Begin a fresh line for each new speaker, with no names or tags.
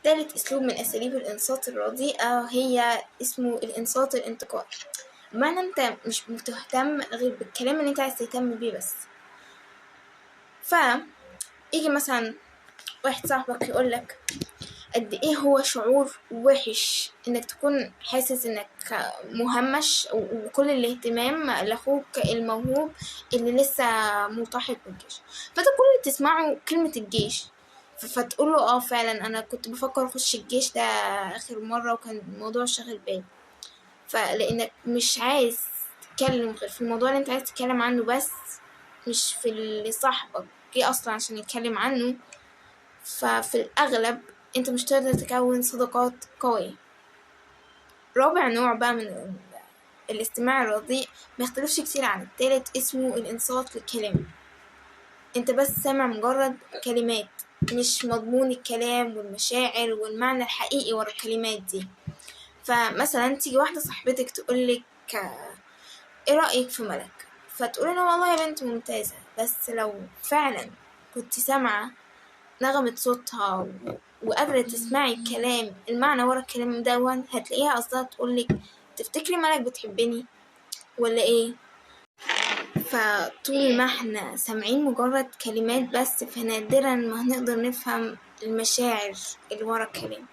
تالت أسلوب من أساليب الإنصات الرديئة هي اسمه الإنصات الانتقائي، بمعنى أنت مش بتهتم غير بالكلام اللي أنت عايز تهتم بيه بس. يجي مثلا واحد صاحبك يقولك قد ايه هو شعور وحش انك تكون حاسس انك مهمش وكل الاهتمام لاخوك الموهوب اللي لسه ملتحق بالجيش، فانت كل اللي تسمعه كلمة الجيش، فتقول له فعلا انا كنت بفكر اخش الجيش ده اخر مرة وكان الموضوع شاغل بالي. فلانك مش عايز تتكلم غير في الموضوع اللي انت عايز تتكلم عنه بس، مش في اللي صاحبك جه اصلا عشان يتكلم عنه، ففي الاغلب انت مش تقدر تكون صداقات قوية. رابع نوع بقى من الاستماع الرديء ما يختلفش كتير عن التالت، اسمه الانصات للكلام. انت بس سامع مجرد كلمات، مش مضمون الكلام والمشاعر والمعنى الحقيقي ورا الكلمات دي. فمثلا تيجي واحدة صاحبتك تقولك ايه رأيك في ملك، فتقولي له والله يا بنت ممتازة، بس لو فعلا كنت سامعة نغمة صوتها وقادرة تسمعي الكلام المعنى ورا الكلام ده، هتلاقيها قصدها تقولك تفتكري ملك بتحبني ولا ايه؟ فطول ما احنا سامعين مجرد كلمات بس، فنادرا ما هنقدر نفهم المشاعر اللي ورا الكلام.